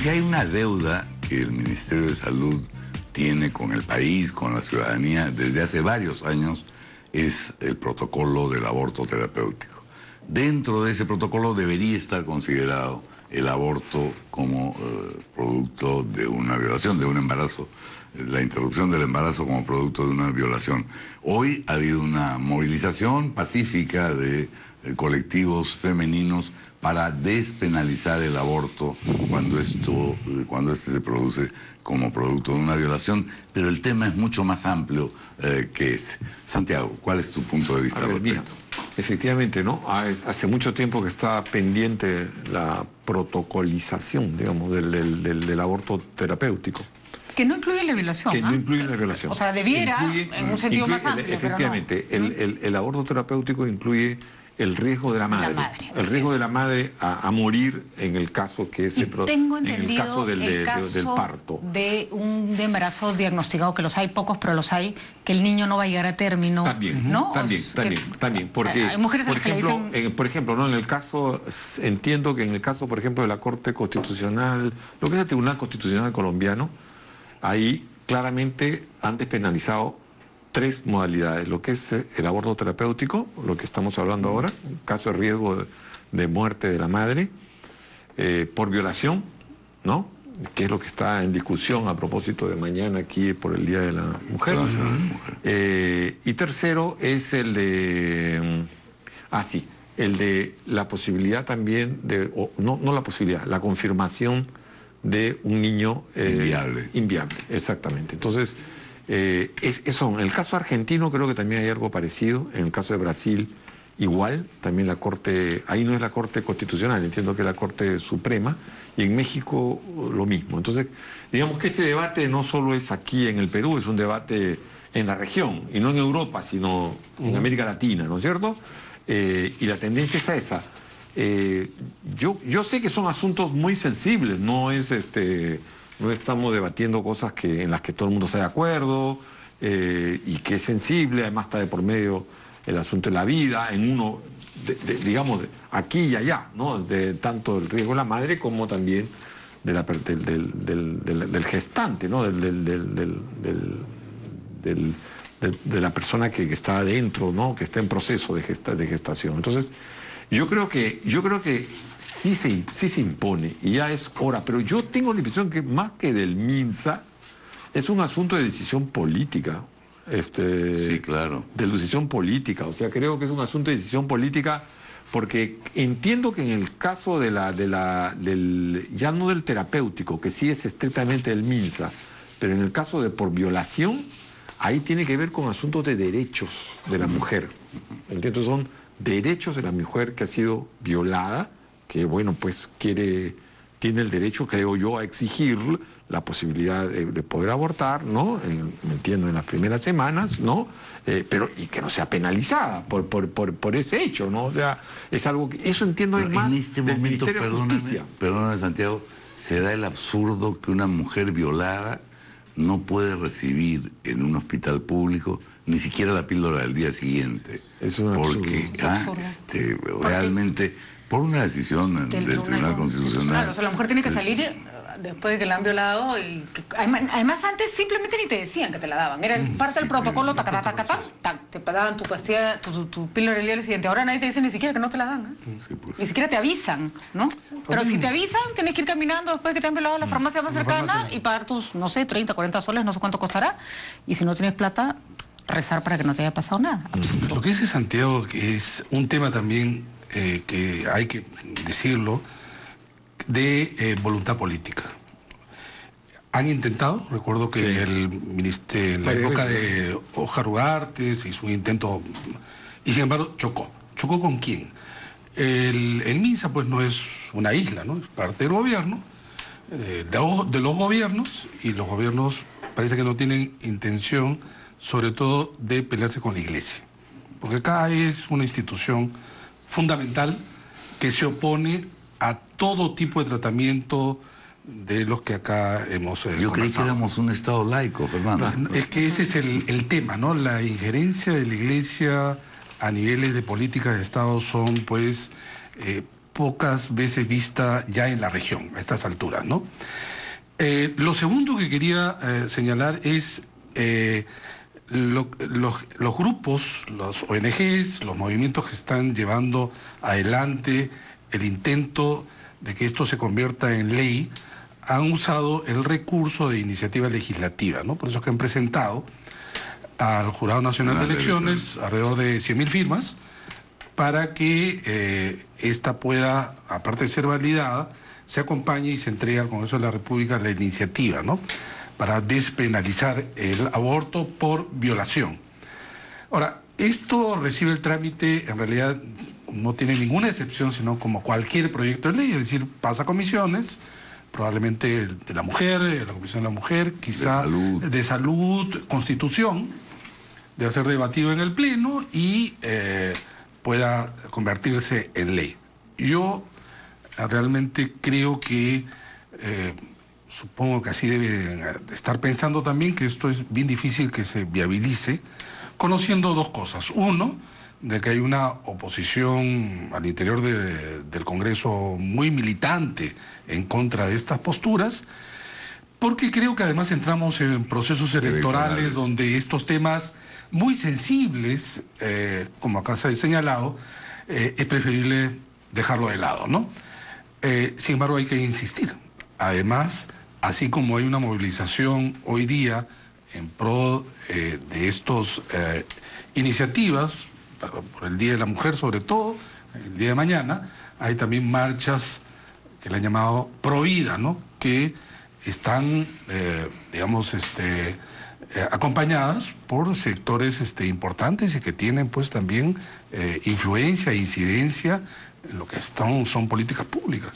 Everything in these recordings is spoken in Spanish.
Si hay una deuda que el Ministerio de Salud tiene con el país, con la ciudadanía, desde hace varios años, es el protocolo del aborto terapéutico. Dentro de ese protocolo debería estar considerado el aborto como producto de una violación, de un embarazo, la interrupción del embarazo como producto de una violación. Hoy ha habido una movilización pacífica de colectivos femeninos para despenalizar el aborto cuando este se produce como producto de una violación, pero el tema es mucho más amplio que ese. Santiago, ¿cuál es tu punto de vista al respecto? Mira, efectivamente, ¿no? Hace mucho tiempo que está pendiente la protocolización, digamos, del aborto terapéutico. Que no incluye la violación. Que no incluye la violación. O sea, debiera, en un sentido más amplio, efectivamente, pero no. El aborto terapéutico incluye el riesgo de la madre. El riesgo de la madre a morir en el caso que se produce. Tengo entendido el caso del parto. De un embarazo diagnosticado, que los hay pocos, pero los hay, que el niño no va a llegar a término. También, ¿no? También. Porque, hay mujeres por que ejemplo, le dicen... por ejemplo, ¿no? En el caso, entiendo que en el caso, por ejemplo, de la Corte Constitucional, lo que es el Tribunal Constitucional colombiano, ahí claramente han despenalizado 3 modalidades, lo que es el aborto terapéutico, lo que estamos hablando ahora, un caso de riesgo de muerte de la madre, por violación, ¿no? Que es lo que está en discusión a propósito de mañana aquí por el Día de la Mujer. Y tercero es el de... el de la posibilidad también de... no la posibilidad, la confirmación de un niño... Inviable, exactamente. Entonces... eso, en el caso argentino creo que también hay algo parecido, en el caso de Brasil igual, también la Corte, ahí no es la Corte Constitucional, entiendo que es la Corte Suprema, y en México lo mismo. Entonces, digamos que este debate no solo es aquí en el Perú, es un debate en la región, y no en Europa, sino en América Latina, ¿no es cierto? Y la tendencia es a esa. Yo sé que son asuntos muy sensibles, no estamos debatiendo cosas en las que todo el mundo está de acuerdo y que es sensible, además está de por medio el asunto de la vida, en uno, digamos, aquí y allá, ¿no? De tanto el riesgo de la madre como también del gestante, ¿no? De la persona que está adentro, ¿no? Que está en proceso de gestación. Entonces, yo creo que sí se impone y ya es hora, pero yo tengo la impresión que más que del MINSA es un asunto de decisión política. Sí, claro. De decisión política, o sea, creo que es un asunto de decisión política porque entiendo que en el caso ya no del terapéutico, que sí es estrictamente del MINSA, pero en el caso de por violación, ahí tiene que ver con asuntos de derechos de la mujer. Entiendo, son derechos de la mujer que ha sido violada, que bueno, pues tiene el derecho, creo yo, a exigir la posibilidad de poder abortar, ¿no? Entiendo, en las primeras semanas, ¿no? Y que no sea penalizada por ese hecho, ¿no? O sea, es algo que, eso entiendo es más en este del momento, Ministerio de Justicia. Perdóname, Santiago, se da el absurdo que una mujer violada no puede recibir en un hospital público ni siquiera la píldora del día siguiente. Es un porque realmente, por una decisión del Tribunal Constitucional. O sea, la mujer tiene que salir después de que la han violado y además antes simplemente ni te decían que te la daban. Era parte del protocolo, te daban tu pastilla, tu píldora del día siguiente. Ahora nadie te dice ni siquiera que no te la dan, ¿eh? Sí, pues. Ni siquiera te avisan, ¿no? Pero si te avisan, tienes que ir caminando después de que te han violado a la farmacia más cercana y pagar tus, no sé, 30, 40 soles, no sé cuánto costará. Y si no tienes plata, rezar para que no te haya pasado nada. Lo que dice Santiago que es un tema también que hay que decirlo, de voluntad política. Han intentado, recuerdo que en la época de Óscar Ugarte se hizo un intento y sin embargo chocó. ¿Chocó con quién? El MINSA pues no es una isla, ¿no? Es parte del gobierno, de los gobiernos, y los gobiernos parece que no tienen intención sobre todo de pelearse con la iglesia, porque acá es una institución fundamental que se opone a todo tipo de tratamiento de los que acá hemos Yo creí que éramos un Estado laico, Fernando. Es que ese es el tema, ¿no? La injerencia de la iglesia a niveles de políticas de Estado son, pues, pocas veces vista ya en la región, a estas alturas, ¿no? Lo segundo que quería señalar es los grupos, los ONGs, los movimientos que están llevando adelante el intento de que esto se convierta en ley, han usado el recurso de iniciativa legislativa, ¿no? Por eso es que han presentado al Jurado Nacional de Elecciones alrededor de 100.000 firmas para que esta pueda, aparte de ser validada, se acompañe y se entregue al Congreso de la República la iniciativa, ¿no? Para despenalizar el aborto por violación. Ahora, esto recibe el trámite, en realidad no tiene ninguna excepción, sino como cualquier proyecto de ley, es decir, pasa a comisiones, probablemente de la mujer, la Comisión de la Mujer, quizá de salud, Constitución, debe ser debatido en el Pleno y pueda convertirse en ley. Yo realmente creo que, supongo que así debe estar pensando también, que esto es bien difícil que se viabilice, conociendo dos cosas. Uno, de que hay una oposición al interior del Congreso muy militante en contra de estas posturas, porque creo que además entramos en procesos electorales donde estos temas muy sensibles, como acá se ha señalado, es preferible dejarlo de lado, ¿no? Sin embargo, hay que insistir. Además, así como hay una movilización hoy día en pro de estas iniciativas, por el Día de la Mujer sobre todo, el día de mañana, hay también marchas que le han llamado pro vida, ¿no? Que están, digamos, acompañadas por sectores importantes y que tienen pues también influencia e incidencia en lo que son políticas públicas.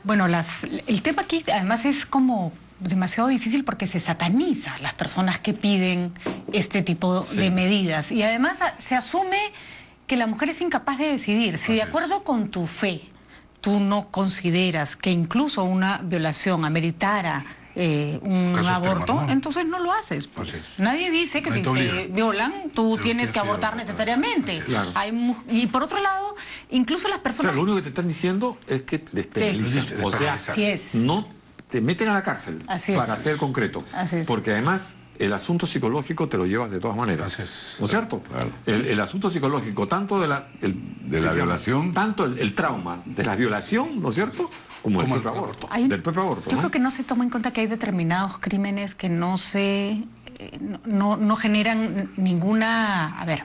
Bueno, el tema aquí además es como demasiado difícil porque se sataniza a las personas que piden este tipo de medidas y además se asume que la mujer es incapaz de decidir. Si de acuerdo con tu fe tú no consideras que incluso una violación ameritara un aborto, entonces no lo haces. Pues. Nadie dice que si te violan tú tienes que abortar necesariamente. Claro. Y por otro lado, incluso las personas... O sea, lo único que te están diciendo es que despenalizan. O sea, no te meten a la cárcel para ser concreto. Porque además el asunto psicológico te lo llevas de todas maneras. ¿No es cierto? Claro. El asunto psicológico, tanto de la violación, tanto el trauma de la violación, ¿no es cierto? Como del propio aborto. Del propio aborto. Yo creo que no se toma en cuenta que hay determinados crímenes que no generan ninguna... A ver,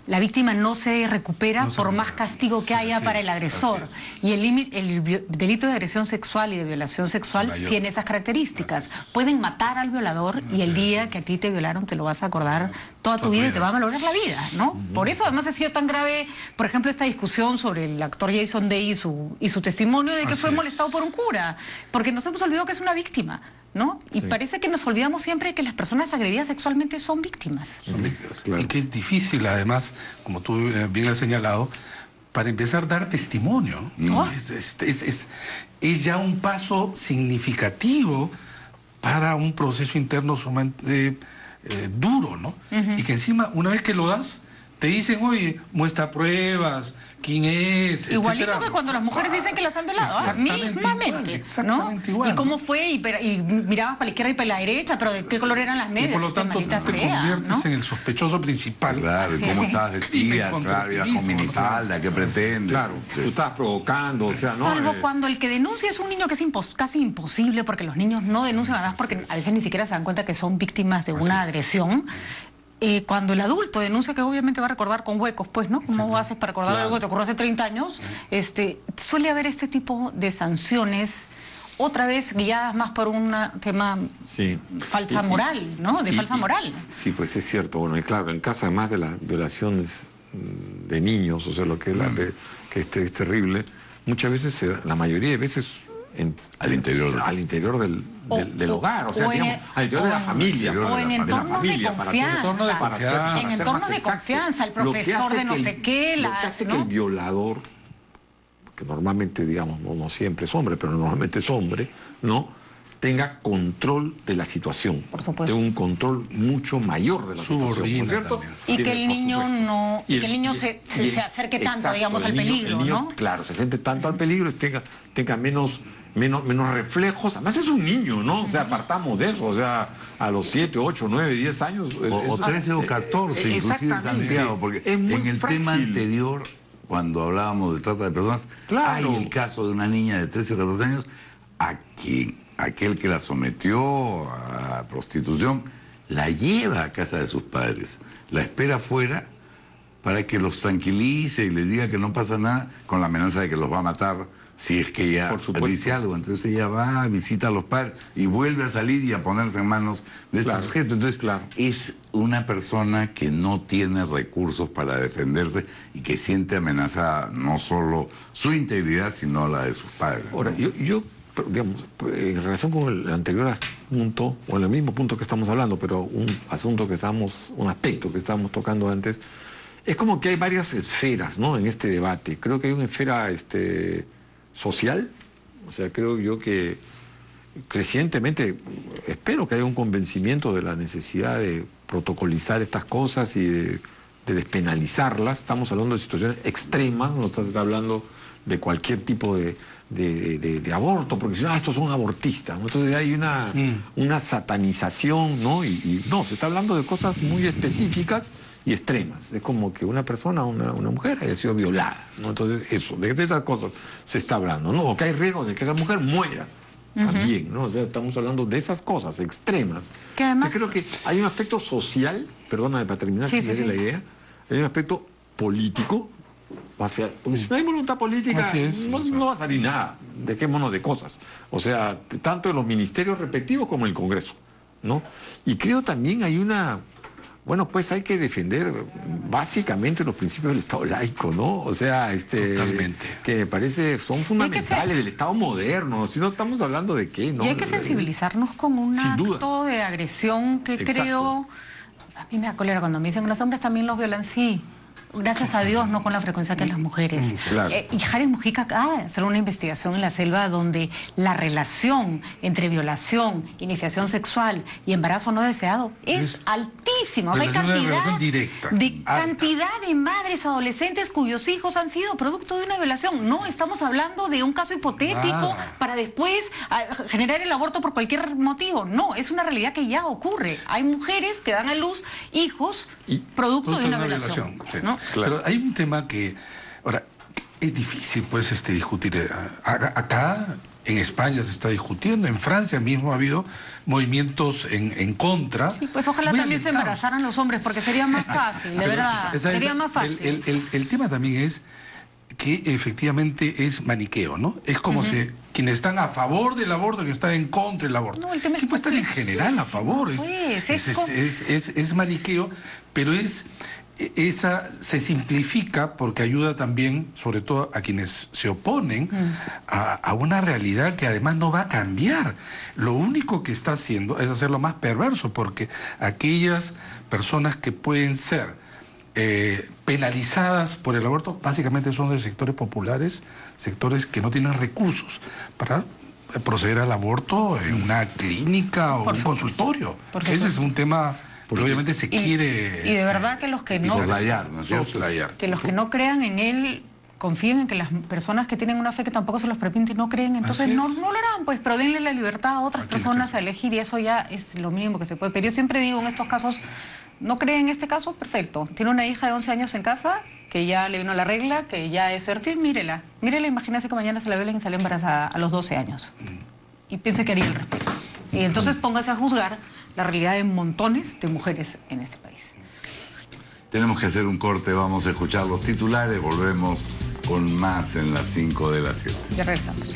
la víctima no se recupera por más castigo que haya para el agresor. Y el delito de agresión sexual y de violación sexual tiene esas características. Pueden matar al violador y el día que a ti te violaron te lo vas a acordar toda tu vida y te va a malograr la vida, ¿no? Por eso además ha sido tan grave, por ejemplo, esta discusión sobre el actor Jason Day y su testimonio de que fue molestado por un cura. Porque nos hemos olvidado que es una víctima, ¿no? Y parece que nos olvidamos siempre que las personas agredidas sexualmente son víctimas. Son víctimas, claro. Y que es difícil, además, como tú bien has señalado, para empezar a dar testimonio, ¿no? Es ya un paso significativo para un proceso interno sumamente duro, ¿no? Y que encima, una vez que lo das, te dicen, oye, muestra pruebas, quién es, igualito etcétera. Que cuando las mujeres dicen que las han violado, mismamente, exactamente igual. ¿Y cómo fue? Y mirabas para la izquierda y para la derecha, pero ¿de qué color eran las medias? Y por lo tanto, te conviertes en el sospechoso principal. Claro, y cómo estabas vestida, claro, ibas con minifalda, ¿qué pretendes? Claro, tú estabas provocando, o sea, ¿no? Salvo cuando el que denuncia es un niño que es casi imposible, porque los niños no denuncian, además porque a veces ni siquiera se dan cuenta que son víctimas de una agresión. Cuando el adulto denuncia, que obviamente va a recordar con huecos, pues, ¿no? ¿Cómo haces para recordar algo que te ocurrió hace 30 años? Suele haber este tipo de sanciones, otra vez guiadas más por un tema falsa moral, ¿no? De falsa moral. Sí, pues es cierto. Bueno, y claro, en el caso además de las violaciones de niños, o sea, lo que es terrible, muchas veces, la mayoría de veces... al interior del hogar, o sea, digamos, al interior de la familia. O en entornos de confianza. En entornos de confianza, el profesor de no sé qué. Lo que hace que el violador, que normalmente, digamos, no siempre es hombre, pero normalmente es hombre, ¿no? tenga control de la situación. Por supuesto. Tenga un control mucho mayor de la situación, ¿no es cierto? También. Y que el niño supuesto. no, y que el niño se acerque tanto, exacto, digamos, al el niño- peligro, el niño, ¿no? Claro, se siente tanto al peligro y tenga menos reflejos. Además es un niño, ¿no? O sea, partamos de eso. O sea, a los 7, 8, 9, 10 años. O 13 o 14, inclusive exactamente. Santiago, porque Es muy en el frágil. tema anterior, cuando hablábamos de trata de personas, Claro. hay el caso de una niña de 13 o 14 años a quien aquel que la sometió a prostitución la lleva a casa de sus padres, la espera afuera para que los tranquilice y les diga que no pasa nada, con la amenaza de que los va a matar si es que ella Por supuesto. dice algo. Entonces ella va, visita a los padres y vuelve a salir y a ponerse en manos de Claro, este sujeto. Entonces, claro. es una persona que no tiene recursos para defenderse y que siente amenazada no solo su integridad, sino la de sus padres. Ahora, yo, digamos, en relación con el anterior punto, o en el mismo punto que estamos hablando, pero un aspecto que estábamos tocando antes, es como que hay varias esferas, ¿no?, en este debate. Creo que hay una esfera social, o sea, creo yo que crecientemente espero que haya un convencimiento de la necesidad de protocolizar estas cosas y de despenalizarlas. Estamos hablando de situaciones extremas, no estás hablando de cualquier tipo de aborto, porque si no, estos son abortistas, ¿no? Entonces hay una satanización, ¿no? Y no, se está hablando de cosas muy específicas y extremas. Es como que una persona, una mujer haya sido violada, ¿no? Entonces eso, de esas cosas se está hablando, ¿no? O que hay riesgo de que esa mujer muera también, ¿no? O sea, estamos hablando de esas cosas extremas. Que además... Yo creo que hay un aspecto social, perdóname para terminar, Sí, si sí, me sí. la idea, hay un aspecto político, porque si no hay voluntad política, Así es. no va a salir nada, dejémonos de cosas. O sea, tanto en los ministerios respectivos como en el Congreso, ¿no? Y creo también hay bueno, pues hay que defender básicamente los principios del Estado laico, ¿no? O sea, Totalmente. que me parece son ser- fundamentales del Estado moderno. Si no estamos hablando de qué, ¿no? Y hay que sensibilizarnos con un Sin duda. acto de agresión que Exacto. creo... A mí me da cólera cuando me dicen los hombres también los violan, sí. Gracias a Dios, no con la frecuencia que las mujeres. Claro. Y Jares Mujica acaba de hacer una investigación en la selva donde la relación entre violación, iniciación sexual y embarazo no deseado es altísima. O sea, hay relación directa, alta. cantidad de madres adolescentes cuyos hijos han sido producto de una violación. No estamos hablando de un caso hipotético Nada. para después generar el aborto por cualquier motivo. No, es una realidad que ya ocurre. Hay mujeres que dan a luz hijos producto de una violación. Sí. ¿no? Claro. Pero hay un tema que, ahora, es difícil pues discutir. Acá en España se está discutiendo, en Francia mismo ha habido movimientos en contra. Sí, pues ojalá muy también se alentados. embarazaran los hombres, porque sería más fácil, de verdad. Sería más fácil. El tema también es que efectivamente es maniqueo, ¿no? Es como si quienes están a favor del aborto, quienes están en contra del aborto. No, el tema es puede estar en general a favor. Pues, Es maniqueo, pero esa se simplifica porque ayuda también, sobre todo a quienes se oponen, a una realidad que además no va a cambiar. Lo único que está haciendo es hacerlo más perverso, porque aquellas personas que pueden ser penalizadas por el aborto básicamente son de sectores populares, sectores que no tienen recursos para proceder al aborto en una clínica o Por un supuesto. consultorio. Por Ese es supuesto. un tema que obviamente se quiere... Y de verdad que los que no... Soslayar, ¿no es cierto? soslayar. Que los que no crean en él confíen en que las personas que tienen una fe que tampoco se los permite no creen, entonces Así no es. lo harán, pues, pero denle la libertad a otras Tranquilo, personas tranquilo. a elegir y eso ya es lo mínimo que se puede. Pero yo siempre digo en estos casos, no cree en este caso, perfecto. Tiene una hija de 11 años en casa, que ya le vino la regla, que ya es fértil, mírela. Mírela, imagínese que mañana se la violen y sale embarazada a los 12 años. Y piense que haría al respecto. Y entonces póngase a juzgar la realidad de montones de mujeres en este país. Tenemos que hacer un corte, vamos a escuchar los titulares, volvemos con más en las 5 de las 7. Ya regresamos.